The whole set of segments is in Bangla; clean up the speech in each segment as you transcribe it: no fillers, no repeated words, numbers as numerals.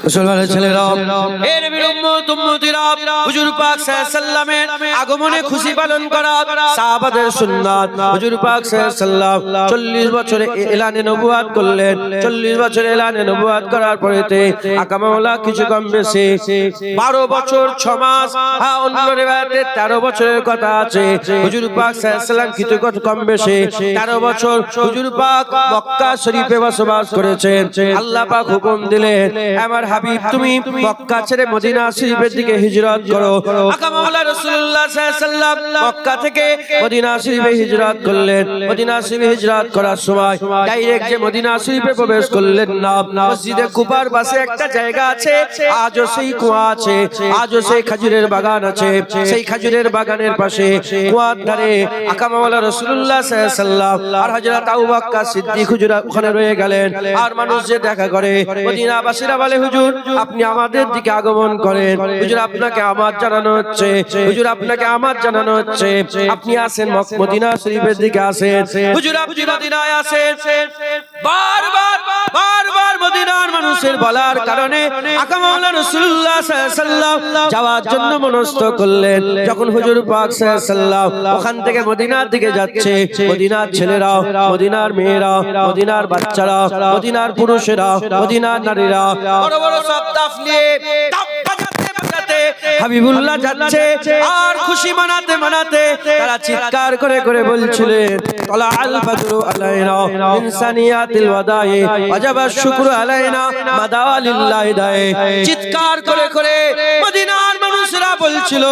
মুসলমানের ছেলেরা, এ নবীর উম্মত উম্মতিরা, হুজুর পাক সাল্লাল্লাহু আলাইহি সাল্লামের আগমনে খুশি পালন করা সাহাবাদের সুন্নাত। হুজুর পাক সাল্লাল্লাহু আলাইহি সাল্লাম 40 বছরে এলানে নবুয়ত করলেন। 40 বছর এলানে নবুয়ত করার পরেতে আকা মাওলা কিছু কম বেশি 12 বছর 6 মাস, অন্য রিওয়ায়াতে 13 বছরের কথা আছে। হুজুর পাক সাল্লাল্লাহু আলাইহি সাল্লাম কিছু কম বেশি 13 বছর হুজুর পাক মক্কা শরীফে বসবাস করেছেন। আল্লাহ পাক হুকুম দিলেন, আমার হাবিব তুমি মক্কা ছেড়ে মদিনা শরীফের দিকে হিজরত করো। আকা মাওলা রাসূলুল্লাহ সাল্লাল্লাহু আলাইহি সাল্লাম মক্কা থেকে মদিনা শরীফে হিজরত করলেন। মদিনা শরীফে হিজরত করার সময় ডাইরেক্ট যে মদিনা শরীফে প্রবেশ করলেন না, মসজিদে কুবার পাশে একটা জায়গা আছে, আজও সেই কুয়া আছে, আজও সেই খেজুরের বাগান আছে। সেই খেজুরের বাগানের পাশে কুয়ার ধারে আকা মাওলা রাসূলুল্লাহ সাল্লাল্লাহু আলাইহি সাল্লাম আর হযরত আবু বকর সিদ্দিক হুজুর ওখানে রয়ে গেলেন। আর মানুষ যে দেখা করে মদিনাবাসীরা বলে, হুজুর আপনি আমাদের দিকে আগমন করেন, হুজুর আপনাকে আমার জানানো হচ্ছে, হুজুর আপনাকে আমার জানানো হচ্ছে, আপনি আসেন মদিনা শরীফের দিকে আসেন, হুজুর আপনি মদিনায় আসেন। বারবার বারবার মদিনার মানুষের বলার কারণে আকা মাওলা রাসূলুল্লাহ সাল্লাল্লাহু আলাইহি সাল্লাম যাওয়ার জন্য মনস্থ করলেন। যখন হুজুর পাক সাল্লাল্লাহু আলাইহি সাল্লাম ওখান থেকে মদিনার দিকে যাচ্ছে, মদিনার ছেলেরা, মদিনার মেয়েরা, মদিনার বাচ্চারা, মদিনার পুরুষেরা, মদিনার নারীরা বড় বড় সব তাফ নিয়ে হাবিবুল্লাহ যাচ্ছে। আর খুশি মানাতে মানাতে তারা চিৎকার করে করে বলছিলেন, তালা আল বদরু আলাইনা মিন সানিয়াতিল ওয়াদায়ে ওয়াজাবা শুকরু আলাইনা মাদা লিল্লাহি দায়ে। চিৎকার করে করে মদিনার মানুষরা বলছিল,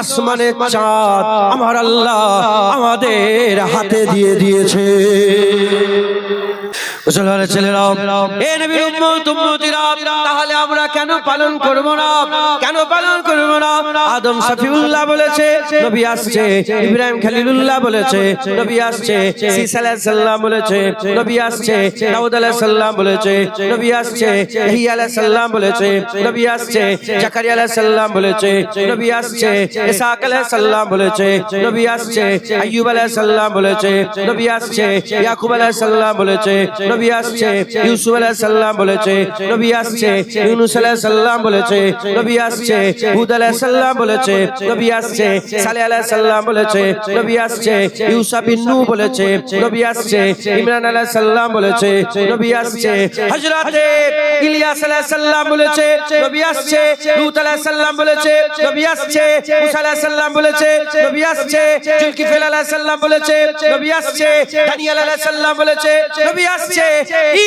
আসমানের চাঁদ আমার আল্লাহ আমাদের হাতে দিয়ে দিয়েছে। মুসলমানের ছেলেরা, এ নবীর উম্মত উম্মতিরা, তাহলে আমরা কেন পালন করব না? কেন পালন করব না? আদম শফিউল্লাহ বলেছে নবী আসছে, ইব্রাহিম খলিলুল্লাহ বলেছে নবী আসছে, ঈসা আলাইহিস সালাম বলেছে নবী আসছে, দাউদ আলাইহিস সালাম বলেছে নবী আসছে, ইহইয়া আলাইহিস সালাম বলেছে নবী আসছে, জাকারিয়া আলাইহিস সালাম বলেছে নবী আসছে, ইসহাক আলাইহিস সালাম বলেছে নবী আসছে, আইয়ুব আলাইহিস সালাম বলেছে নবী আসছে, ইয়াকুব আলাইহিস সালাম বলেছে নবী আসছে, ইউসুফ আলাইহিস সালাম বলেছে নবী আসছে, ইউনূস আলাইহিস সালাম বলেছে নবী আসছে, হুদ আলাইহিস সালাম বলেছে নবী আসছে, সালেহ আলাইহিস সালাম বলেছে নবী আসছে, ইউসা বিন নূহ বলেছে নবী আসছে, ইমরান আলাইহিস সালাম বলেছে নবী আসছে, হযরতে ইলিয়াস আলাইহিস সালাম বলেছে নবী আসছে, লূত আলাইহিস সালাম বলেছে নবী আসছে, মুসা আলাইহিস সালাম বলেছে নবী আসছে, জুলকিফল আলাইহিস সালাম বলেছে নবী আসছে, দানিয়েল আলাইহিস সালাম বলেছে নবী আসছে।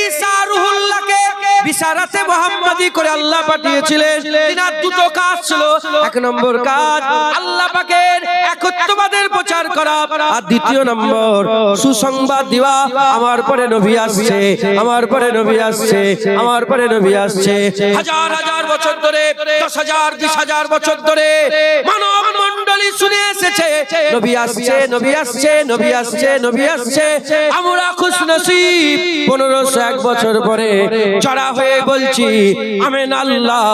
ঈসা রূহুল্লাহকে বিশারাতে মুহাম্মাদি করে আল্লাহ পাঠিয়েছিলেন। তিনার দুটো কাজ ছিল, এক নম্বর কাজ আল্লাহ পাকের একত্ববাদের প্রচার করা, আর দ্বিতীয় নম্বর সুসংবাদ দেওয়া, আমার পরে নবী আসছে, আমার পরে নবী আসছে, আমার পরে নবী আসছে। হাজার হাজার বছর ধরে, 10,000 20,000 বছর ধরে মানব মণ্ডলী শুনে এসেছে নবী আসছে, নবী আসছে, নবী আসছে, নবী আসছে। আমরা খুশনসিব 1501 বছর পরে চড়া হয়ে বলছি আমিন আল্লাহ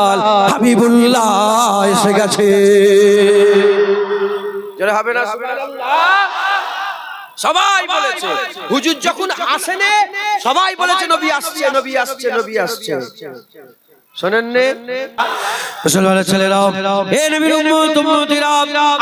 হাবিবুল্লাহ এসে গেছে। যারা হবে না সুবহানাল্লাহ, সবাই বলেছে হুজুর যখন আসেনে সবাই বলেছে নবী আসছে, নবী আসছে, নবী আসছে। শোনেন নে মুসলমানের ছেলেরা, হে নবীর উম্মত উম্মতিরা,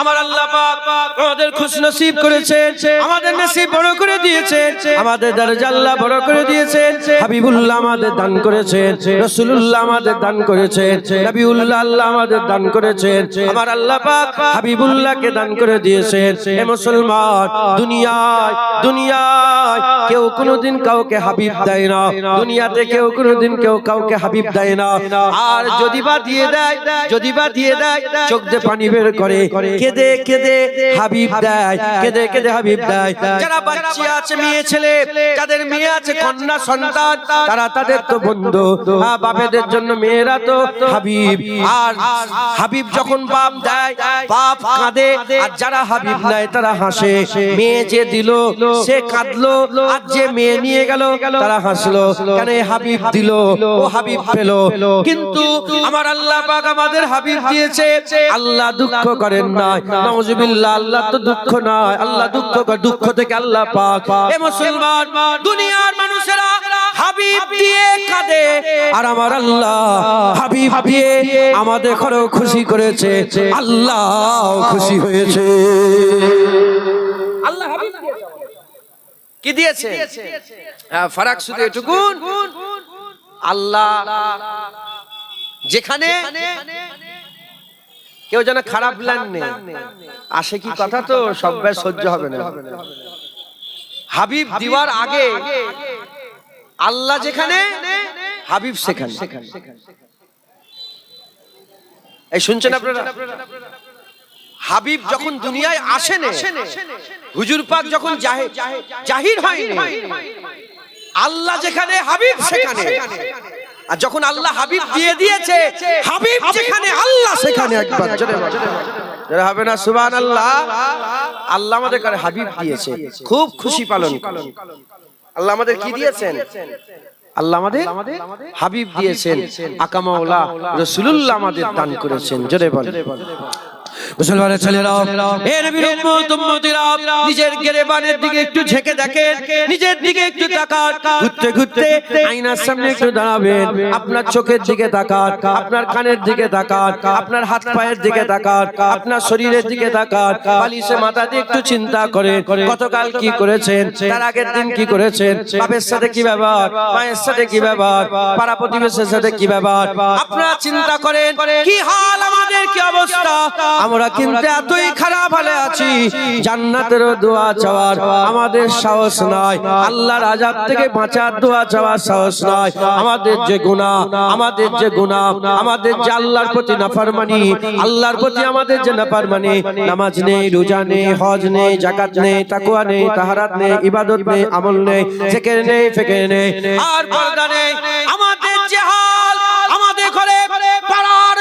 আমার আল্লাহ পাক আমাদের খুশনসিব করেছেন, আমাদের নসিব বড় করে দিয়েছেন, আমাদের দরজা আল্লাহ বড় করে দিয়েছেন। হাবিবুল্লাহ আমাদের দান করেছেন, রাসূলুল্লাহ আমাদের দান করেছেন, নবিউল্লাহ আল্লাহ আমাদের দান করেছেন। আমার আল্লাহ পাক হাবিবুল্লাহকে দান করে দিয়েছেন। হে মুসলমান, দুনিয়ায় দুনিয়ায় কেউ কোনোদিন কাউকে হাবিব দেয় না, দুনিয়াতে কেউ কোনোদিন কেউ কাউকে হাবিব দেয় না। আর যদি বা দিয়ে দেয়, যদি বা দিয়ে দেয়, চোখ দিয়ে পানি বের করে, কেঁদে কেঁদে হাবিব দেয়, কেঁদে কেঁদে হাবিব দেয়। যারা বাচ্চা আছে, মেয়ে ছেলে, যাদের মেয়ে আছে, কন্যা সন্তান, তারা তাদের তো বন্ধু, বাপেদের জন্য মেয়েরা তো হাবিব। আর হাবিব যখন বাপ দেয়, বাপ কাঁদে, আর যারা হাবিব নেয় তারা হাসে। মেয়ে যে দিল সে কাঁদলো, আর যে মেয়ে নিয়ে গেল তারা হাসলো, কেন এই হাবিব দিল, ও হাবিব পেল। কিন্তু আমার আল্লাহ পাক আমাদের হাবিব দিয়েছে, আল্লাহ দুঃখ করেন না। নাউজুবিল্লাহ, আল্লাহ তো দুঃখ নয়, আল্লাহ দুঃখ করে, দুঃখ থেকে আল্লাহ পাক। এ মুসলমান, দুনিয়ার মানুষেরা হাবিব দিয়ে কাঁদে, আর আমার আল্লাহ হাবিব দিয়ে আমাদের ঘরেও খুশি করেছে, আল্লাহ খুশি হয়েছে। আল্লাহ হাবিব কি দিয়েছে? ফারাক শুধু এটুকু, আল্লাহ যেখানে কেউ যেন খারাপ প্ল্যান নেই আসে, কি কথা তো সবাই সহ্য হবে না। হাবিব দিওয়ার আগে আল্লাহ যেখানে, হাবিব সেখানে। এই শুনছেন আপনারা? হাবিব যখন দুনিয়ায় আসেন, হুজুর পাক যখন জাহির হয়নি, আল্লাহ যেখানে হাবিব সেখানে। আর যখন আল্লাহ হাবিব দিয়ে দিয়েছে, হাবিব যেখানে আল্লাহ সেখানে। একবার জোরে হবে না সুবহানাল্লাহ? আল্লাহ আমাদের কাছে হাবিব দিয়েছে, খুব খুশি পালন। আল্লাহ আমাদের কি দিয়েছেন? আল্লাহ আমাদের হাবিব দিয়েছেন, আকা মাওলা রাসূলুল্লাহ আমাদের দান করেছেন। জোরে বলেন মুসলমানের ছেলেরা, এ নবীর উম্মত উম্মতিরা, নিজের গেরেবানের দিকে একটু ঝেঁকে দেখেন, নিজের দিকে একটু তাকান, ঘুরতে ঘুরতে আয়নার সামনে একটু দাঁড়াবেন, আপনার চোখের দিকে তাকান, আপনার কানের দিকে তাকান, আপনার হাত পায়ের দিকে তাকান, আপনার শরীরের দিকে তাকান, বালিশে মাথা দিয়ে একটু চিন্তা করেন, গতকাল কি করেছেন, তার আগের দিন কি করেছেন, বাপের সাথে কি ব্যবহার, মায়ের সাথে কি ব্যবহার, পাড়া প্রতিবেশীর সাথে কি ব্যবহার, আপনারা চিন্তা করেন কি হাল আমাদের, কি অবস্থা। আমরা কিন্তু এতই খারাপ হলে আছি, জান্নাতের দোয়া চাওয়ার আমাদের সাহস নাই, আল্লাহর আযাব থেকে বাঁচার দোয়া চাওয়ার সাহস নাই। আমাদের যে গুনাহ, আমাদের যে গুনাহ, আমাদের যে আল্লাহর প্রতি নাফরমানি, আল্লাহর প্রতি আমাদের যে নাফরমানি, নামাজ নেই, রোজা নেই, হজ নেই, যাকাত নেই, তাকওয়া নেই, তাহারাত নেই, ইবাদত নেই, আমল নেই, জিকির নেই, ফিকির নেই, আর পর্দা নেই। আমাদের যে হাল, আমাদের ঘরে পাড়ার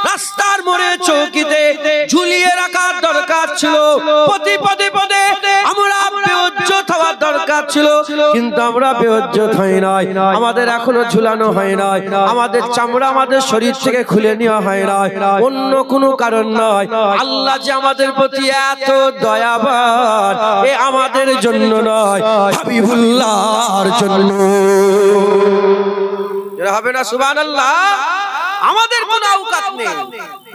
রাস্তার মোড়ে চৌকিতে ঝুলিয়ে রাখার দরকার ছিল, প্রতি পদে পদে আমরা বেইজ্জত হওয়ার দরকার ছিল, কিন্তু আমরা বেইজ্জত হই নাই। আমাদের এখনো ঝুলানো হয় নাই, আমাদের চামড়া আমাদের শরীর থেকে খুলে নেওয়া হয় নাই, অন্য কোনো কারণ নয়। আল্লাহ যে আমাদের প্রতি এত দয়াবান, এ আমাদের জন্য নয়, হাবিবুল্লাহর জন্য। হবে না সুবহানাল্লাহ? আমাদের কোনো আওকাত নেই,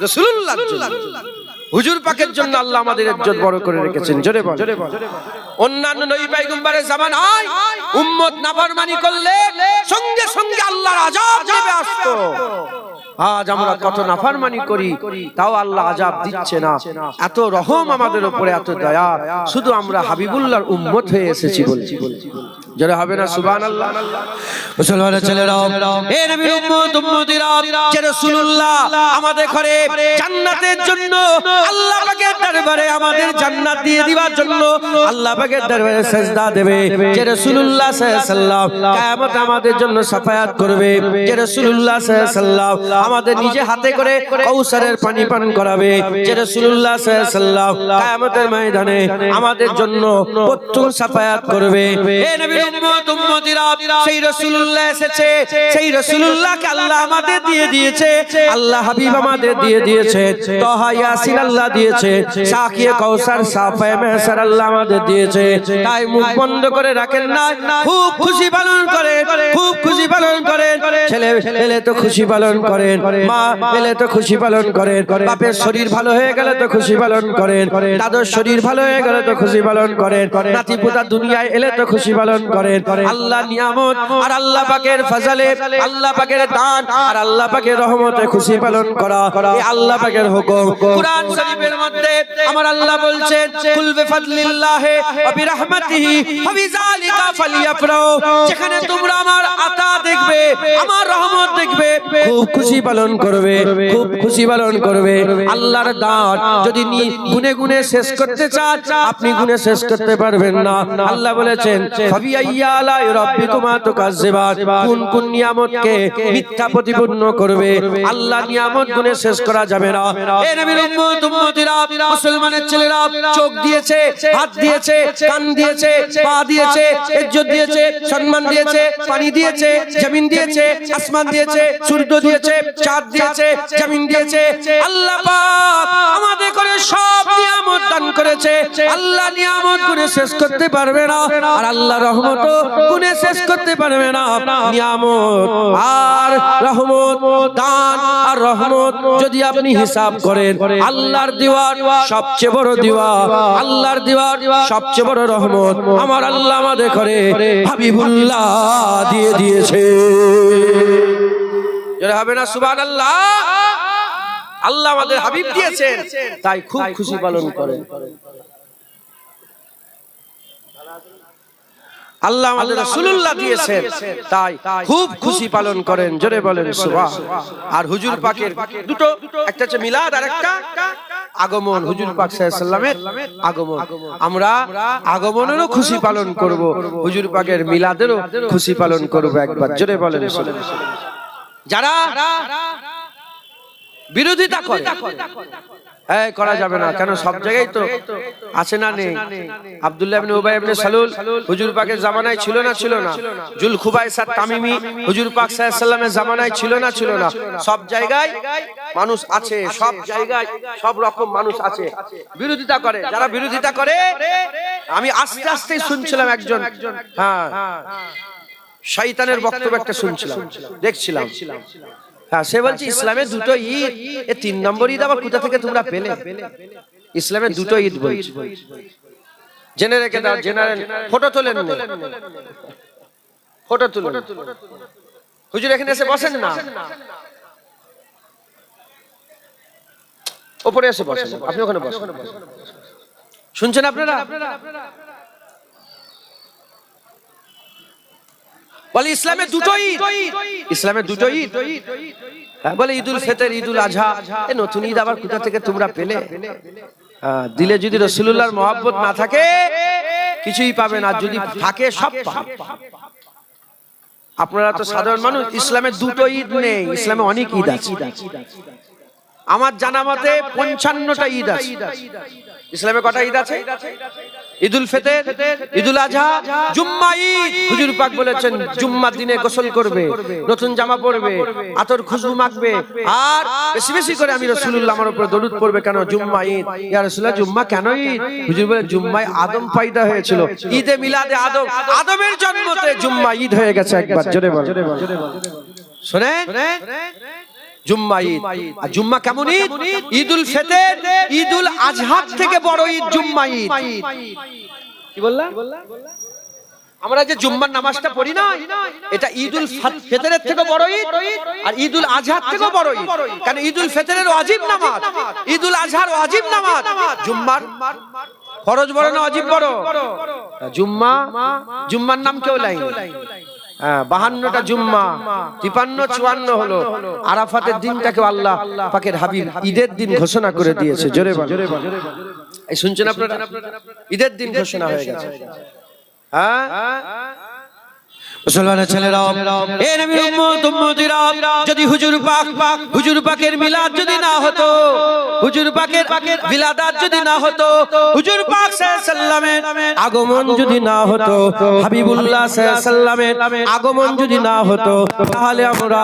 রাসূলুল্লাহর জন্য, হুজুর পাকের জন্য আল্লাহ আমাদের ইজ্জত বড় করে রেখেছেন। জোরে বল। অন্যান্য নবী পয়গম্বরের জামানায় উম্মত নাফরমানি করলে সঙ্গে সঙ্গে আল্লাহর আযাব নেমে আসতো। আজ আমরা কত নাফরমানি করি, তাও আল্লাহ আযাব দিচ্ছে না। এত রহম আমাদের উপরে, এত দয়া, শুধু আমরা হাবিবুল্লাহর উম্মত হয়ে এসেছি বলছি। জোরে হবে না সুবহানাল্লাহ? মুসলমানের ছেলেরা, এ নবীর উম্মত উম্মতিরা, যে রাসূলুল্লাহ আমাদের ঘরে জান্নাতের জন্য আল্লাহ পাকের দরবারে আমাদের জান্নাত দিয়ে দিবার জন্য আল্লাহ পাকের দরবারে সিজদা দেবে, যে রাসূলুল্লাহ সাল্লাল্লাহু আলাইহি ওয়াসাল্লাম কিয়ামতে আমাদের জন্য শাফায়াত করবে, যে রাসূলুল্লাহ সাল্লাল্লাহু আলাইহি ওয়াসাল্লাম আমাদের নিজে হাতে করে কাউসারের পানি পান করাবে, যে রাসূলুল্লাহ সাল্লাল্লাহু আলাইহি ওয়াসাল্লাম কিয়ামতের ময়দানে আমাদের জন্য প্রথম শাফায়াত করবে। এ নবীর উম্মত উম্মতিরা, সেই রাসূলুল্লাহ এসেছে, সেই রাসূলুল্লাহকে আল্লাহ আমাদের দিয়ে দিয়েছে, আল্লাহ হাবিব আমাদের দিয়ে দিয়েছে, তাহা ইয়াসিন আল্লাহ দিয়েছে, সাকিয়ে কাউসার সাফায়ে মাহশার আল্লাহ আমাদের দিয়েছে। তাই মুখ বন্ধ করে রাখেন না, খুব খুশি পালন করেন, খুব খুশি পালন করেন। ছেলে এলে তো খুশি পালন করেন, মা এলে তো খুশি পালন করেন, বাপের শরীর ভালো হয়ে গেলে তো খুশি পালন করেন, দাদুর শরীর ভালো হয়ে গেলে তো খুশি পালন করেন, নাতি পুতা দুনিয়ায় এলে তো খুশি পালন করেন। আল্লাহ নিয়ামত আর আল্লাহ পাকের ফজলে, আল্লাহ পাকের দান আর আল্লাহ পাকের রহমতে খুশি পালন করা, এই আল্লাহ পাকের হুকুম। কুরআন শরীফের মধ্যে আমার আল্লাহ বলছেন, কুল বিফাদলিল্লাহি ওয়া বিরহমাতিহি ফাবিযালিকা ফালিয়াফরাহু, যেখানে তোমরা আমার আতা দেখবে, আমার রহমত দেখবে, খুব খুশি পালন করবে, খুব খুশি পালন করবে। আল্লাহর দান যদি গুনে গুনে শেষ করতে চান, আপনি গুনে শেষ করতে পারবেন না। আল্লাহ বলেছেন, ফাবিআইয়া আলাই রাব্বিকুমা তুকাজ্জিবান, কোন কোন নিয়ামতকে মিথ্যা প্রতিপন্ন করবে। আল্লাহ নিয়ামত গুনে শেষ করা যাবে না। এ নবীর উম্মত উম্মতিরা, মুসলমানের ছেলেরা চোখ দিয়েছে, হাত দিয়েছে, কান দিয়েছে, পা দিয়েছে, ইজ্জত দিয়েছে, সম্মান দিয়েছে, পানি দিয়েছে, জমিন দিয়েছে, আসমান দিয়েছে, সূর্য দিয়েছে, চাঁদ দিয়েছে, জমিন দিয়েছে। আল্লাহ পাক আমাদের করে সব নিয়ামত দান করেছে। আল্লাহ নিয়ামত গুণে শেষ করতে পারবে না, আর আল্লাহ রহমতও গুণে শেষ করতে পারবে না। নিয়ামত আর রহমত, দান আর রহমত যদি আপনি হিসাব করেন, আল্লাহর দেওয়া সবচেয়ে বড় দেওয়া, আল্লাহর দেওয়া সবচেয়ে বড় রহমত আমার আল্লাহ আমাদের করে হাবিবুল্লাহ দিয়ে দিয়েছে। যারা হবে না সুবহানাল্লাহ, আল্লাহ আমাদের হাবিব দিয়েছেন, তাই খুব খুশি পালন করেন। আল্লাহ আমাদের রাসূলুল্লাহ দিয়েছেন, তাই খুব খুশি পালন করেন। জোরে বলেন সুবহানাল্লাহ। আর হুজুর পাকের দুটো, একটা হচ্ছে মিলাদ আর একটা আগমন। হুজুর পাক সাল্লাল্লাহু আলাইহি ওয়াসাল্লামের আগমন, আমরা আগমনেরও খুশি পালন করব, হুজুর পাকের মিলাদেরও খুশি পালন করব। একবার জোরে বলেন সুবহানাল্লাহ। যারা বিরোধিতা করে, এই করা যাবে না, কেন সব জায়গায় তো আছে না নেই? আব্দুল্লাহ ইবনে উবাই ইবনে সালুল হুজুর পাকের জামানায় ছিল না? ছিল না। জুলখুবাইসাত তামিমি হুজুর পাক সাল্লাল্লাহু আলাইহি ওয়াসাল্লামের জামানায় ছিল না? ছিল না। সব জায়গায় মানুষ আছে, সব জায়গায় সব রকম মানুষ আছে, বিরোধিতা করে। যারা বিরোধিতা করে, আমি আস্তে আস্তে শুনছিলাম একজন, হ্যাঁ, শয়তানের বক্তব্য একটা শুনছিলাম, দেখছিলাম। হ্যাঁ, সে বলছে ইসলামের দুটো ঈদ, এ 3 নম্বর ঈদ আবার কোথা থেকে তোমরা পেলে? ইসলামের দুটো ঈদ বলছে, জেনে রেখে দাও। জেনারেল ফটো তোলেন, ফটো তুলুন। হুজুর এখানে এসে বসেন না, উপরে এসে বসেন, আপনি ওখানে বসেন। শুনছেন আপনারা? বলে ইসলামের দুটো ঈদ, ইসলামের দুটো ঈদ। বলে ঈদুল ফিতর, ঈদুল আজহা, এই নতুন ঈদ আবার কোথা থেকে তোমরা পেলে? দিলে যদি রাসূলুল্লাহর মহব্বত না থাকে কিছুই পাবে না, যদি থাকে সব পাবে। আপনারা তো সাধারণ মানুষ, ইসলামের দুটো ঈদ নেই, ইসলামে অনেক ঈদ আছে। আমার জানা মতে 55টা ঈদ আছে। ইসলামে কটা ঈদ আছে? ঈদুল ফিতর, ঈদুল আজহা, জুম্মা ঈদ। হুজুর পাক বলেছেন জুম্মার দিনে গোসল করবে, নতুন জামা পরবে, আতর খুশবু মাখবে, আর বেশি বেশি করে আমি রাসূলুল্লাহ আমার উপর দরুদ পড়বে। কেন? জুম্মা ঈদ। ইয়া রাসূলুল্লাহ, জুম্মা কেন ঈদ? হুজুর বলে জুম্মায় আদম পয়দা হয়েছিল, ঈদে মিলাদে আদম, আদমের জন্মতে জুম্মা ঈদ হয়ে গেছে। একবার জোরে বল, শুনেন, জুম্মা ঈদ। আর জুম্মা কেমন ঈদ? ঈদুল ফিতর, ঈদুল আজহা থেকে বড় ঈদ জুম্মা ঈদ। কি বললাম? আমরা যে জুম্মার নামাজটা পড়ি না, এটা ঈদুল ফিতরের থেকে বড় ঈদ, আর ঈদুল আজহার থেকে বড় ঈদ। কারণ ঈদুল ফিতরের ওয়াজিব নামাজ, ঈদুল আজহার ওয়াজিব নামাজ। জুম্মার ফরজ বড় না ওয়াজিব বড়? জুম্মা, জুম্মার নাম কেউ লাই, 52টা জুম্মা, 53, 54 হলো। আরাফাতের দিনটাকে আল্লাহ পাকের হাবিব ঈদের দিন ঘোষণা করে দিয়েছে। জোরে বল, এই শুনছেন আপনারা? ঈদের দিন ঘোষণা হয়ে গেছে। হ্যাঁ, মুসলমানের ছেলেরা, এ নবীর উম্মত উম্মতিরা, যদি হুজুর পাকের মিলাদ যদি না হতো, হুজুর পাকের বিলাদাত যদি না হতো, হুজুর পাক সাল্লাল্লাহু আলাইহি ওয়াসাল্লামের আগমন যদি না হতো, হাবিবুল্লাহ সাল্লাল্লাহু আলাইহি ওয়াসাল্লামের আগমন যদি না হতো, তাহলে আমরা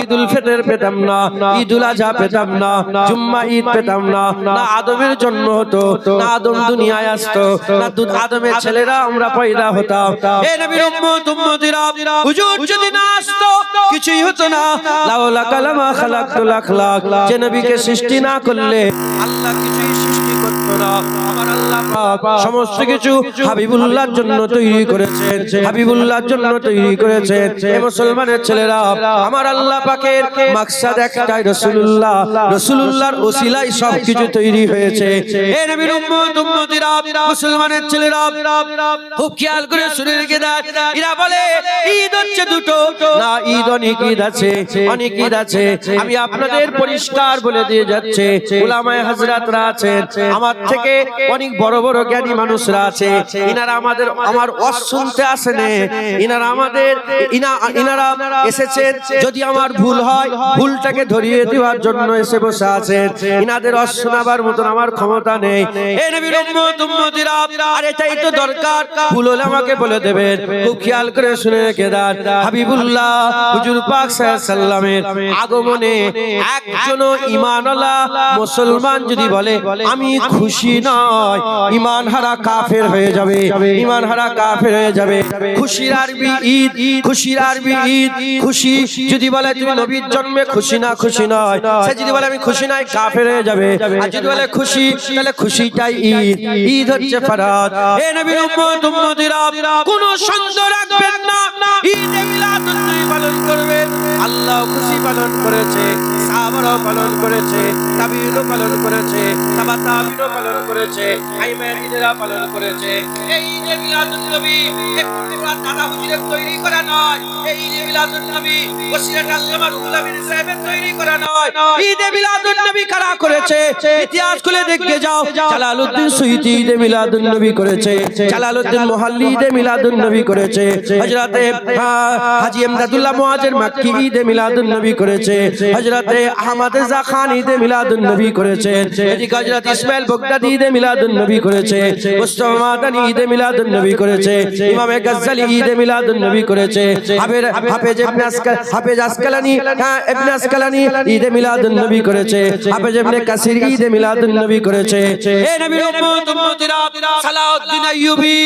ঈদুল ফিতর পেতাম না, ঈদুল আজহা পেতাম না, জুম্মা ঈদ পেতাম না। না আদমের জন্ম হতো, না আদম দুনিয়ায় আসতো, না আদমের ছেলেরা আমরা পয়দা হতাম। এ নবীর উম্মত উম্মতিরা, হুজুর যদি না আসতো কিছুই হতো না। লাউলা কালামা খালাকতুল আখলাক, যে নবীকে সৃষ্টি না করলে আল্লাহ কিছুই সৃষ্টি করতো না। আমার আল্লাহ পাক সমস্ত কিছু হাবিবুল্লাহর জন্য তৈরি করেছেন, হাবিবুল্লাহর জন্য তৈরি করেছেন। এ মুসলমানের ছেলেরা, আমার আল্লাহ পাকের মাকসাদ একটাই, রাসূলুল্লাহ, রাসূলুল্লাহর ওসিলায় সবকিছু তৈরি হয়েছে। এ নবীর উম্মত উম্মতিরা, মুসলমানের ছেলেরা খুব খেয়াল করে শুনে রেখে দেয়। এরা বলে ঈদ হচ্ছে দুটো না, ঈদ অনেক ঈদ আছে, অনেক ঈদ আছে। আমি আপনাদের পরিষ্কার বলে দিয়ে যাচ্ছে, উলামায়ে হাজরাতরা আছেন, আমার থেকে অনেক বড় বড় জ্ঞানী মানুষরা আছে, ইনারা আমার ওয়াজ শুনতে আসেন, ইনারা এসেছেন যদি আমার ভুল হয় ভুলটাকে ধরিয়ে দেওয়ার জন্য এসে বসে আছেন। ইনাদের ওয়াজ শোনাবার মতন আমার ক্ষমতা নেই। এ নবীর উম্মত উম্মতিরা, আর এটাই তো দরকার, ভুল হলে আমাকে বলে দেবেন। খুব খেয়াল করে শুনে রেখে দেন, হাবিবুল্লাহ হুজুর পাক সাল্লাল্লাহু আলাইহি সাল্লামের আগমনে একজন ঈমানওয়ালা মুসলমান যদি বলে আমি খুশি নয়, ঈমান হারা কাফের হয়ে যাবে, ঈমান হারা কাফের হয়ে যাবে। খুশির আরবি ঈদ, খুশির আরবি ঈদ। খুশি যদি বলে তুমি নবীর জন্মে খুশি না, খুশি নয়, সে যদি বলে আমি খুশি নাই, কাফের হয়ে যাবে। আর যদি বলে খুশি, তাহলে খুশিটাই ঈদ। ঈদ হচ্ছে ফরজ। হে নবীর উম্মত উম্মতিরা, কোনো সন্দেহ রাখবেন না, ঈদে মিলাদুন নবী পালন করবেন। আল্লাহ খুশি পালন করেছে, সাহাবারাও পালন করেছে, তাবিঈনও পালন করেছে, তাবা তাবিঈনও পালন করেছে, আইমাদিনেরা পালন করেছে। এই ঈদে মিলাদুন নবী একটুরা দাদা হুজুরের তৈরি করা নয়, এই ঈদে মিলাদুন নবী ওসিরাত আল্লামা রুহুল আমিন সাহেবের তৈরি করা নয়। ঈদে মিলাদুন নবী কারা করেছে? ইতিহাস খুলে দেখে যাও। জালালউদ্দিন সুয়ুতী ঈদে মিলাদুন নবী করেছে, জালালউদ্দিন মুহাল্লি ঈদে মিলাদুন নবী করেছে, হযরতে হাজী ইমদাদুল্লাহ মুআজ্জির মাক্কি ঈদে মিলাদুন নবী করেছে, হযরতে আহমদ রেজা খান ঈদে মিলাদুন নবী করেছে, এদিকে হযরত ইসমাইল বগদাদি ঈদে মিলাদুন নবী করেছে, মুস্তাফা মাদানী ঈদে মিলাদুন নবী করেছে, ইমাম গজ্জালি ঈদে মিলাদুন নবী করেছে, হাফেজ আসকালানি ইবনে আসকালানি ঈদে মিলাদুন নবী করেছে, হাফেজ ইবনে কাসির ঈদে মিলাদুন নবী করেছে। হে নবীর উম্মত উম্মতিরা, সালাউদ্দিন আইয়ুবী,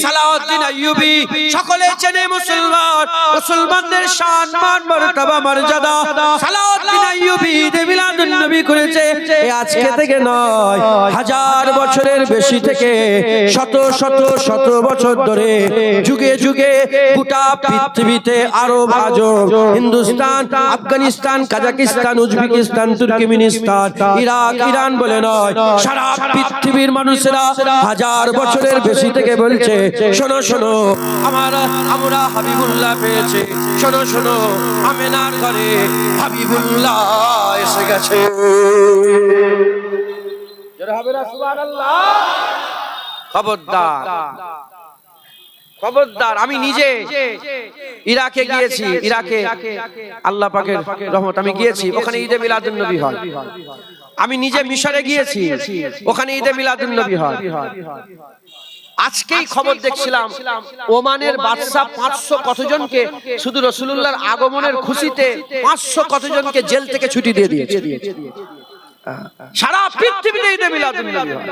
সালাউদ্দিন আইয়ুবী সকলে চেনে মুসলমান, মুসলমানদের শান মান মর্তবা মর্যাদা। সালাউদ্দিন আইয়ুবী ঈদে মিলাদুন নবী করেছে। আজকে থেকে নয়, হাজার বছরের বেশি থেকে শত শত শত বছর ধরে যুগে যুগে গোটা পৃথিবীতে আরব, আজম, Hindustan, Afghanistan, Kazakhstan, Uzbekistan, Turkmenistan, Iraq, Iran বলে নয়, সারা পৃথিবীর মানুষেরা হাজার বছরের বেশি থেকে বলছে শোনো শোনো আমরা হাবিবুল্লাহ পেয়েছে, শোনো শোনো আমেনার ঘরে হাবিবুল্লাহ এসে গেছে। খবরদার, খবরদার। আমি নিজে ইরাকে গিয়েছি, ইরাকে আল্লাহ পাকের রহমত আমি গিয়েছি, ওখানে ঈদে মিলাদুন নবী হয়। আমি নিজে মিশরে গিয়েছি, ওখানে ঈদে মিলাদুন নবী হয়। আজকেই খবর দেখছিলাম, ওমানের বাদশা 500 কতজনকে শুধু রাসূলুল্লাহর আগমনের খুশিতে 500 কতজনকে জেল থেকে ছুটি দিয়ে দিয়েছে। সারা পৃথিবীতে ঈদে মিলাদুন নবী হয়।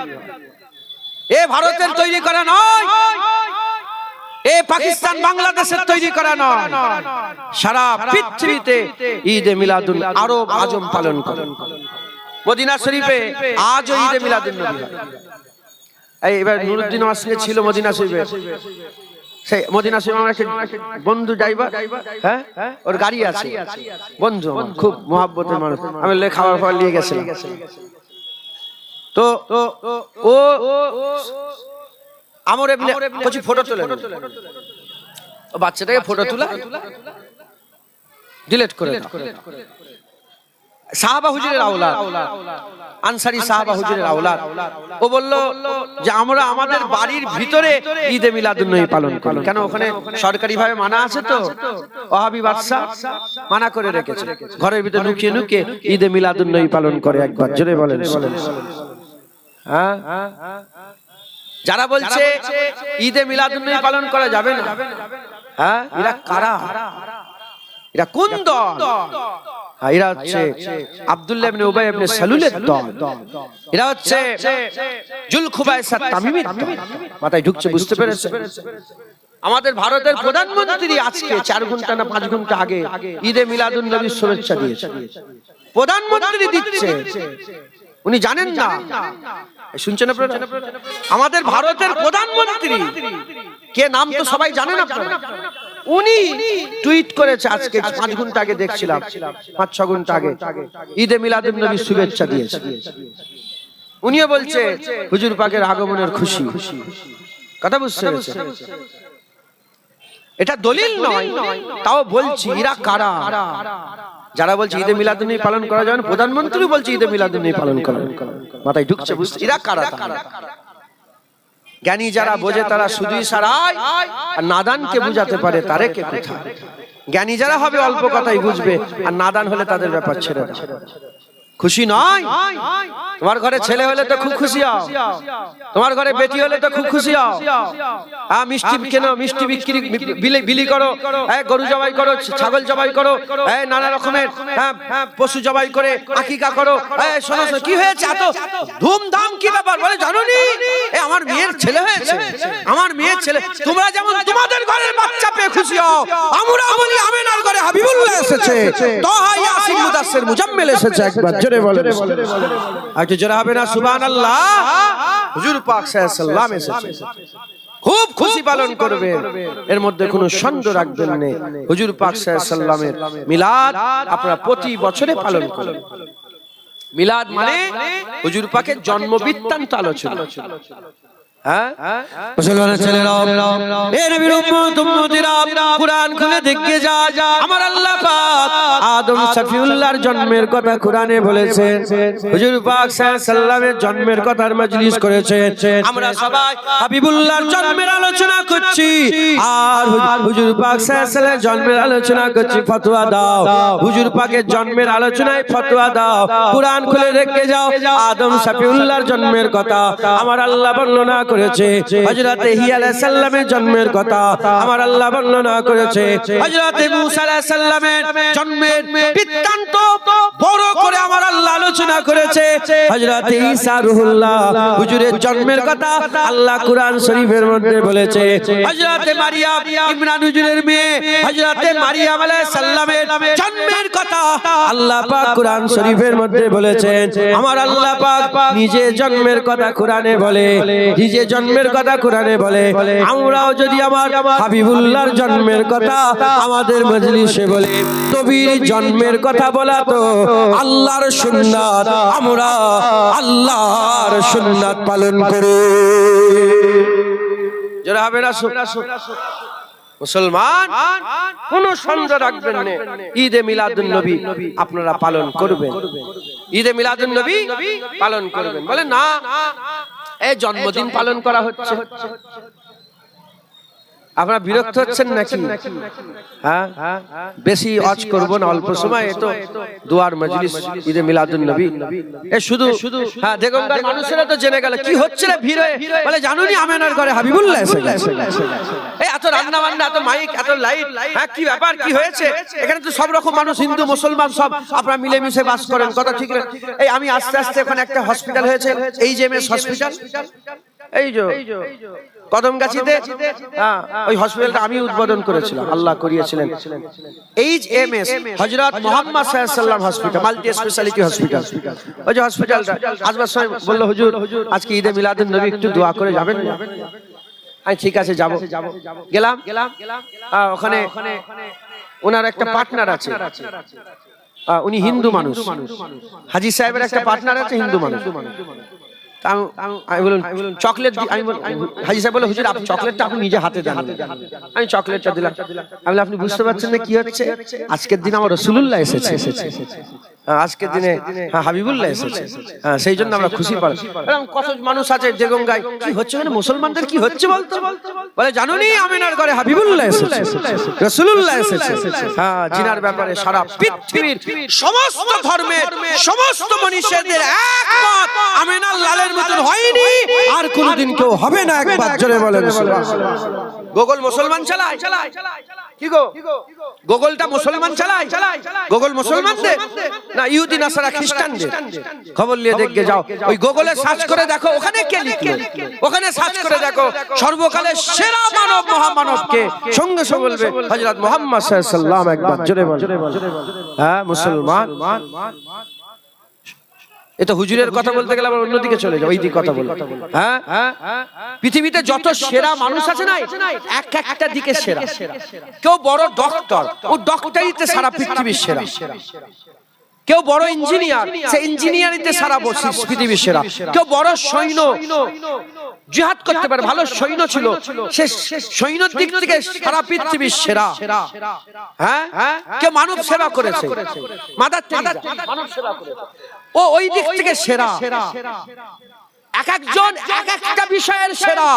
এ ভারতের তৈরি করা নয়, এ পাকিস্তান বাংলাদেশের তৈরি করা নয়, সারা পৃথিবীতে ঈদে মিলাদুন আরব, আজম পালন করে। মদিনা শরীফে আজও ঈদে মিলাদুন নবী হয়। এবার নুরুদ্দিন ওয়াসিলে ছিল মদিনা শরীফে, সেই মদিনা শরীফে আমার একটা বন্ধু ড্রাইভার, হ্যাঁ ওর গাড়ি আছে, বন্ধু খুব মহব্বতের মানুষ, আমি খাবার খাবার নিয়ে গেছিলাম। তো ও আমর ইবনে কিছু ফটো তুলে, ও বাচ্চাটাকে ফটো তুলা ডিলিট করে দাও। সাহাবা হুজুরের আওলাদ, আনসারী সাহাবা হুজুরের আওলাদ। ও বলল যে আমরা আমাদের বাড়ির ভিতরে ঈদে মিলাদুন নবী পালন করি। কেন? ওখানে সরকারি ভাবে মানা আছে, তো ওয়াহাবি বাদশা মানা করে রেখেছে, ঘরের ভিতরে লুকিয়ে লুকিয়ে ঈদে মিলাদুন নবী পালন করে। একবার জোরে বলেন। হ্যাঁ, যারা বলছে ঈদে মিলাদুন নবী পালন করা যাবে না, হ্যাঁ এরা কারা? এরা কোন দল? এরা হচ্ছে আব্দুল্লাহ ইবনে উবাই ইবনে সালুলের দল। এরা হচ্ছে জুলখুবাইসা তামিমের দল। মাথায় ঢুকছে, বুঝতে পেরেছে? আমাদের ভারতের প্রধানমন্ত্রী আজকে 4 ঘন্টা না 5 ঘন্টা আগে ঈদে মিলাদুন নবীর শুভেচ্ছা দিয়েছে। প্রধানমন্ত্রী দিচ্ছে, উনি জানেন না? শুনছেন আপনারা? আমাদের ভারতের প্রধানমন্ত্রী কে নাম তো সবাই জানেন আপনারা। উনি টুইট করেছে আজকে 5 ঘন্টা আগে, দেখছিলাম 5-6 ঘন্টা আগে, ঈদে মিলাদুন নবীর শুভেচ্ছা দিয়েছে। উনিও বলছে হুজুর পাকের আগমনের খুশি। কথা বুঝতে পেরেছেন? এটা দলিল নয়, তাও বলছি এরা কারা? যারা বলছে ঈদে মিলাদুন্নবী পালন করা যাবে না, প্রধানমন্ত্রী বলছে ঈদে মিলাদুন্নবী পালন করা, মাথায় ঢুকছে বুঝতে? এরা কারা? জ্ঞানী যারা বোঝে তারা শুধু ইশারায়, আর নাদানকে বুঝাতে পারে তারে কে কোথায়। জ্ঞানী যারা হবে অল্প কথাই বুঝবে, আর নাদান হলে তাদের ব্যাপার ছেড়ে দাও। খুশি নয়? তোমার ঘরে ছেলে হলে তো খুব খুশি হও, তোমার ঘরে বেটি হলে তো খুব খুশি হও। মিষ্টি কেন, মিষ্টি বিক্রি বিলি করো, গরু জবাই করো, ছাগল জবাই করো, নানা রকমের পশু জবাই করে আকিকা করো। শোনো কি হয়েছে এত ধুমধাম, কি ব্যাপার? বলে জানোনি আমার মেয়ের ছেলে হয়েছে, আমার মেয়ের ছেলে। তোমরা যেমন তোমাদের ঘরের বাচ্চা পেয়ে খুশি হও, আমরা বলি আমেনার ঘরে হাবিবুল্লাহ এসেছে, তাহা ইয়াসিন মুদাসসির মুজাম্মিল এসেছে। একবার জোরে বলেন, একটু জোরে হবে না সুবহানাল্লাহ? হুজুর পাক সাল্লাল্লাহু আলাইহি ওয়াসাল্লাম এসেছে, খুব খুশি পালন করবে, এর মধ্যে কোনো সন্দেহ রাখবেন না। হুজুর পাক সাল্লাল্লাহু আলাইহি ওয়াসাল্লামের মিলাদ আপনারা প্রতি বছরে পালন করুন। মিলাদ মানে হুজুর পাকের জন্ম বৃত্তান্ত আলোচনা। মুসলমানের ছেলেরা, এ নবীর উম্মত উম্মতিরা, কুরআন খুলে দেখে যা, আমার আল্লাহ পাক আদম শফিউল্লাহর জন্মের কথা কুরআনে বলেছেন, হুজুর পাক সাল্লাল্লাহু আলাইহি ওয়াসাল্লামের জন্মের কথার মজলিস করেছেন। আমরা সবাই হাবিবুল্লাহর জন্মের আলোচনা করছি, আর হুজুর পাক সাল্লাল্লাহু আলাইহি ওয়াসাল্লামের জন্মের আলোচনা করছি। ফতোয়া দাও, হুজুর পাকের জন্মের আলোচনায় ফতোয়া দাও। কুরআন খুলে দেখে যাও, আদম শফিউল্লাহর জন্মের কথা আমার আল্লাহ বর্ণনা করেছে। হযরত ইহ্যা আলাইহিস সালামের জন্মের কথা আমার আল্লাহ বর্ণনা করেছে। হযরত মূসা আলাইহিস সালামের জন্মের বৃত্তান্ত বড় করে আমার আল্লাহ আলোচনা করেছে। হযরত ঈসা রূহুল্লাহ হুজুরের জন্মের কথা আল্লাহ কুরআন শরীফের মধ্যে বলেছে। হযরত মারিয়াম ইমরান হুজুরের মেয়ে হযরত মারিয়াম আলাইহিস সালামের জন্মের কথা আল্লাহ পাক কুরআন শরীফের মধ্যে বলেছেন। আমার আল্লাহ পাক নিজে জন্মের কথা কুরআনে বলে, নিজে জন্মের কথা কুরআনে বলে। আমরাও যদি আমার হাবিবুল্লাহর জন্মের কথা আমাদের মজলিসে বলে, নবীর জন্মের কথা বলা তো আল্লাহর সুন্নাত, আমরা আল্লাহর সুন্নাত পালন করি। যারা হবে না মুসলমান, কোন সন্দেহ রাখবেন না, ঈদে মিলাদুন নবী আপনারা পালন করবেন, ঈদে মিলাদুন নবী পালন করবেন। বলে না, এই জন্মদিন পালন করা হচ্ছে, আপনারা বিরক্ত হচ্ছেন নাকি? হ্যাঁ, বেশি ওয়াজ করব না, অল্প সময় তো দুয়ার মজলিস ঈদে মিলাদুন নবী। এ শুধু হ্যাঁ দেগঙ্গার মানুষেরা তো জেনে গেল কি হচ্ছে রে ভিড়ে। বলে জানুনি আমেনার ঘরে হাবিবুল্লাহ এসে গেছে। এই এত রান্না বান্না, এত মাইক, এত লাইট, হ্যাঁ কি ব্যাপার, কি হয়েছে? এখানে তো সব রকম মানুষ, হিন্দু মুসলমান সব আপনারা মিলেমিশে বাস করেন, কথা ঠিক না? এই আমি আস্তে আস্তে ওখানে একটা হসপিটাল হয়েছে, এই যে এমএস হসপিটাল, এই যে কদমগাছিতে, ওই হসপিটালটা আমি উদ্বোধন করেছিলাম, আল্লাহ করিয়েছিলেন। এইচএমএস হযরত মুহাম্মদ সাল্লাল্লাহু আলাইহি ওয়াসাল্লাম হসপিটাল, মাল্টি স্পেশালিটি হসপিটাল। ওই যে হসপিটালটা আসবার সময় বলল, হুজুর আজকে ঈদে মিলাদুন নবী একটু দোয়া করে যাবেন না? আমি ঠিক আছে যাব। গেলাম, ওখানে ওনার একটা পার্টনার আছে, উনি হিন্দু মানুষ, হাজী সাহেবের একটা পার্টনার আছে হিন্দু মানুষ। আমি বললাম চকলেট, আমি হাজী সাহেব বলল হুজুর আপনি চকলেটটা আপনি নিজে হাতে দেন। আমি চকলেটটা দিলাম। আমি আপনি বুঝতে পারছেন না কি হচ্ছে? আজকের দিন আমার রাসূলুল্লাহ এসেছে, আজকের দিনে হাবিবুল্লাহ এসেছে, সেই জন্য আমরা খুশি পাই। কত মানুষ আছে দেগঙ্গায়, কি হচ্ছে মানে মুসলমানদের কি হচ্ছে বলতো? বলে জানুনি আমিনার ঘরে হাবিবুল্লাহ এসেছে, রাসূলুল্লাহ এসেছে। হ্যাঁ, জিনার ব্যাপারে সারা পৃথিবীর সমস্ত ধর্মের সমস্ত মনীষীদের একমত, আমিনার লালের মতন হয়নি, আর কোনদিন কেউ হবে না। একবার জোরে বলেন সুবহানাল্লাহ। গোগল মুসলমান চালায়, কি গো গোগলটা মুসলমান চালায়? গোগল মুসলমানদের না ইহুদি নাসারা খ্রিস্টানদের? খবর নিয়ে দেখে যাও, ওই গুগলে সার্চ করে দেখো ওখানে কে লিখলো, ওখানে সার্চ করে দেখো সর্বকালের সেরা মানব মহামানবকে, সঙ্গে সঙ্গে বলবে হযরত মুহাম্মদ সাল্লাল্লাহু আলাইহি ওয়াসাল্লাম। একবার জোরে বল। হ্যাঁ মুসলমান, এটা হুজুরের কথা বলতে গেলে আবার অন্যদিকে চলে যাও, ওই দিকে কথা বলো। হ্যাঁ, পৃথিবীতে যত সেরা মানুষ আছে না, এক একটা দিকে সেরা। কেউ বড় ডক্টর, ও ডক্টরিতে সারা পৃথিবীর সেরা। কেউ বড় ইঞ্জিনিয়ার, সে ইঞ্জিনিয়ারিতে সারা পৃথিবীর সেরা। কেউ বড় সৈন্য, জিহাদ করতে পারে, ভালো সৈন্য ছিল, সে সৈন্যের দিক থেকে সারা পৃথিবীর সেরা। হ্যাঁ, কে মানব সেবা করেছে, মাদার তেরেসা মানব সেবা করেছে, ও ওই দিক থেকে সেরা। এক একজন এক একটা বিষয়ের সেরা।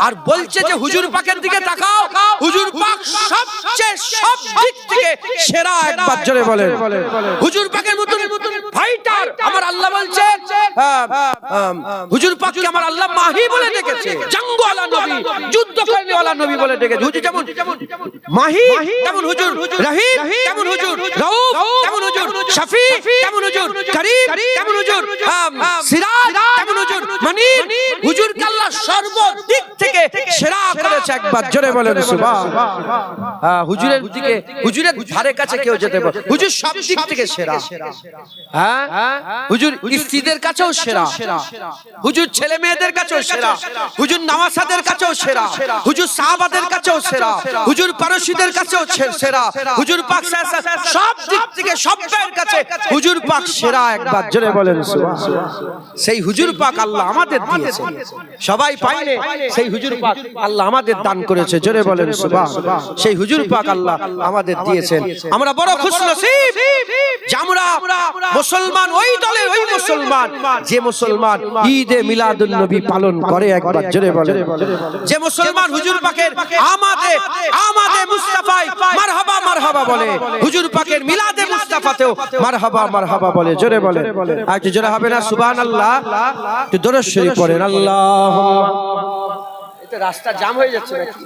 আর বলছে যে হুজুর পাকের দিকে তাকাও, হুজুর পাক সবচেয়ে সব দিক থেকে সেরা। একবার জোরে বলেন, হুজুর পাকের মতন ফাইটার আমার আল্লাহ বলছে, হুজুর পাককে আমার আল্লাহ মাহি বলে ডেকেছে, জঙ্গওয়ালা নবী, যুদ্ধ করেওয়ালা নবী বলে ডেকেছে। হুজুর যেমন মাহি, তেমন হুজুর রহিম, তেমন হুজুর রউফ, তেমন হুজুর শফি, তেমন হুজুর করিম, তেমন হুজুর সিরাজ, তেমন হুজুর মনির। হুজুর কে আল্লাহ সর্বদিক থেকে সেরা করেছে। একবার জোরে বলেন সুবহানাল্লাহ। হুজুরের দিকে, হুজুরের ধারে কাছে কেউ যেতে পারে, হুজুর সব দিক থেকে সেরা। হ্যাঁ, হুজুর স্ত্রীদের কাছেও সেরা, হুজুর ছেলে মেয়েদের কাছেও সেরা, হুজুর নওয়াসাদের কাছেও সেরা, হুজুর সাহাবাদের কাছেও সেরা, হুজুর পারসীদের কাছেও সেরা, হুজুর পাক সব দিক থেকে সবার কাছে হুজুর পাক সেরা। একবার জোরে বলেন সুবহানাল্লাহ। সেই হুজুর পাক আল্লাহ আমাদের দিয়েছে, সবাই পাইলে সেই হুজুর পাক আল্লাহ আমাদের দান করেছে। জোরে বলেন সুবহানাল্লাহ। সেই হুজুর পাক আল্লাহ আমাদের দিয়েছেন। আমরা বড় খুশনসিব যে আমরা মুসলমান, ওই দলের ওই মুসলমান যে মুসলমান ঈদে মিলাদুন নবী পালন করে। একবার জোরে বলেন, যে মুসলমান হুজুর পাকের আমাদে মুস্তাফায় মারহাবা মারহাবা বলে, হুজুর পাকের মিলাদে মুস্তাফাতেও মারহাবা মারহাবা বলে। জোরে বলেন, আর কি জোরে হবে না সুবহানাল্লাহ? একটু দরুদ শরীফ পড়েন। আল্লাহুম্মা। এটা রাস্তা জাম হয়ে যাচ্ছে নাকি?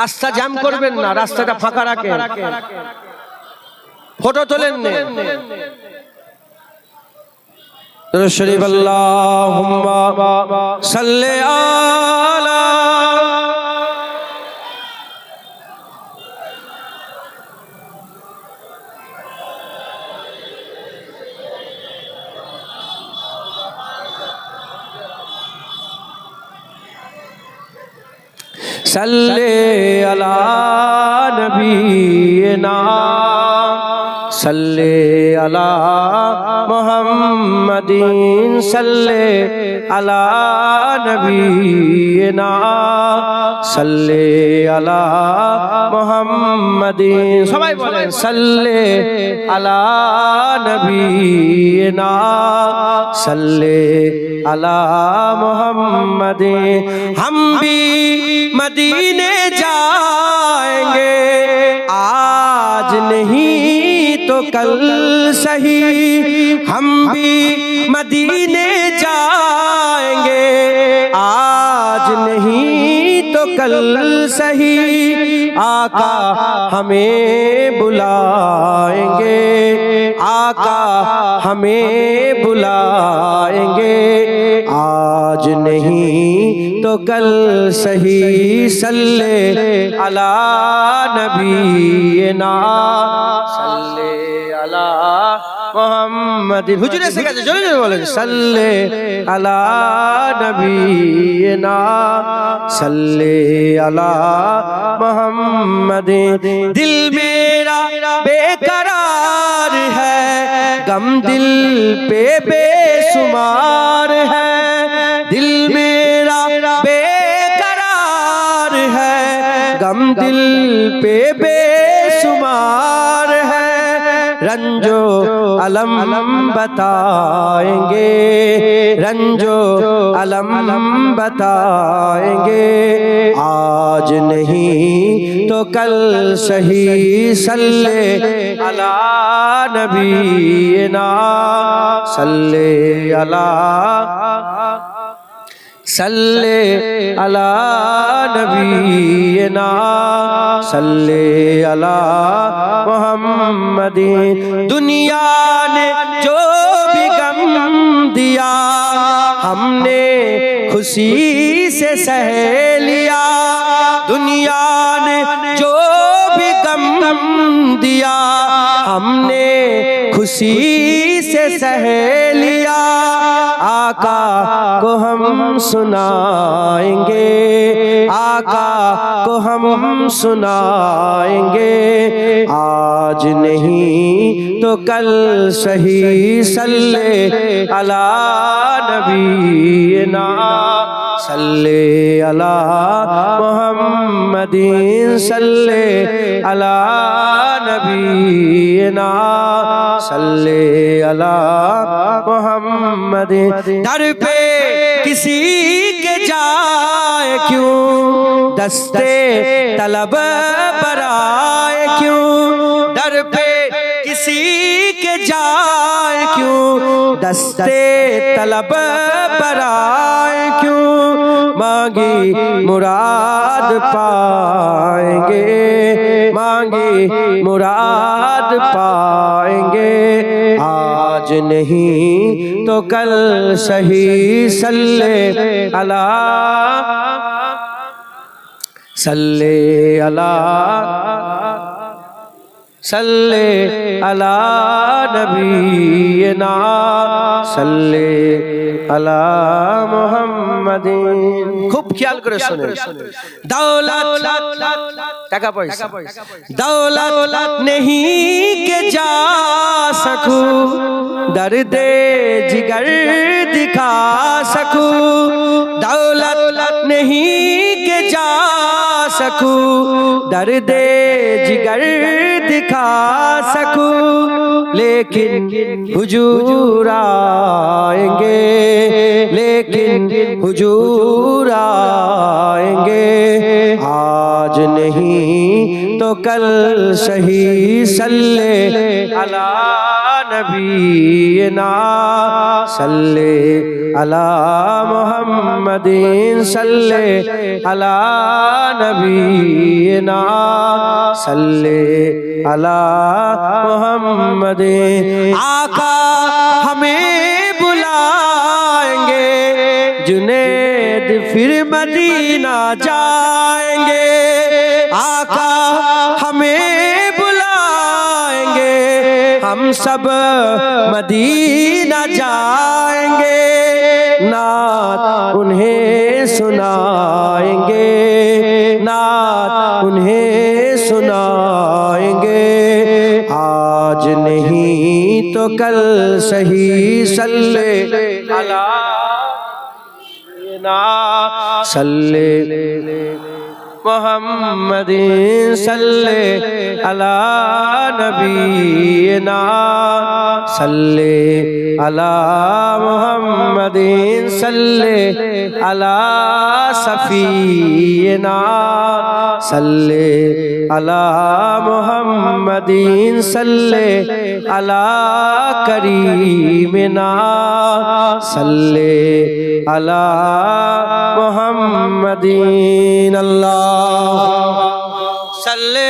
রাস্তা জ্যাম করবেন না, রাস্তাটা ফাঁকা রাখেন, ফটো তোলেন না। দরুদ শরীফ। আল্লাহুম্মা সাল্লি আলা सल्ले अला नबीना, सल्ले अला मुहम्मदीन, सल्ले अला नबीना, सल्ले अला मुहम्मदीन। सबाई बोलें सल्ले अला नबीना, सल्ले अला मुहम्मदीन। हम भी मदीने जाएंगे, आज नहीं तो कल सही। हम भी मदीने जाएंगे, आज नहीं तो कल सही। आका हमें बुलाएंगे, आका हमें बुलाएंगे, आज नहीं तो कल सही। सल्ले अला नबीना, सल्ले अला मुहम्मदिन। हुजूर ऐसे कहते, जोरे जोरे बोले, सल्ले अला नबीना, सल्ले अला मुहम्मदिन। दिल मेरा बेकरार है, गम दिल पे बेसुमार है। दिल मेरा बेकरार है, गम दिल पे बेसुमार है। रंजो अलम बताएंगे, रंजो अलम बताएंगे, आज नहीं तो कल सही। सल्ले अला नबीना, सल्ले अला, सल्ले अला नबीना, सल्ले अला मुहम्मदिन। दुनिया ने जो भी गम दिया, हमने खुशी से सह लिया। दुनिया ने जो भी गम दिया, हमने खुशी से सह लिया। आका को हम सुनाएंगे, आका को हम सुनाएंगे। आज नहीं तो कल सही सल्ले अला नबीना, सल्ले अला मुहम्मदीन, सल्ले अला नबीना, सल्ले अला मुहम्मदीन। दर पे किसी के जाए क्यों, दस्ते तलब बराए क्यों, दर पे किसी के जाए क्यों, दस्ते तलब बराए क्यों। मांगी मुराद पाएंगे, मांगी मुराद पाएंगे। आज नहीं तो कल सही सल्ले अला, सल्ले अला, सल्ले अला नबीना, सल्ले अला मुहम्मदीन। खूब ख्याल करे सुने। दौलत टाका पैसा, दौलत नहीं के जा सकूं, दर्दे जिगर दिखा सकूं, दौलत नहीं के जा सकूं, दर्दे जिगर दिखा सकूं। लेकिन हुजूर आएंगे, लेकिन हुजूर आएंगे। आज नहीं तो कल सही सल्ले अला नबीना, सल्ले अला मुहम्मदीन, सल्ले अला नबीना, सल्ले अला मुहम्मदीन। आका हमें बुलाएंगे, जुनैद फिर मदीना जाएंगे। आका हमें बुलाएंगे, हम सब मदीना जाएंगे। नात उन्हें सुनाएंगे, नात उन्हें सुनाएंगे। आज नहीं तो कल सही सल्ले अला ना, सल्ले मुहम्मदीन, सल्ले अला नबीना, सल्ले अला मुहम्मदीन, सल्ले अला सफीना, सल्ले अला मुहम्मदीन, सल्ले अला करीमिना, सल्ले अला मुहम्मदीन। अल्लाह सल्ले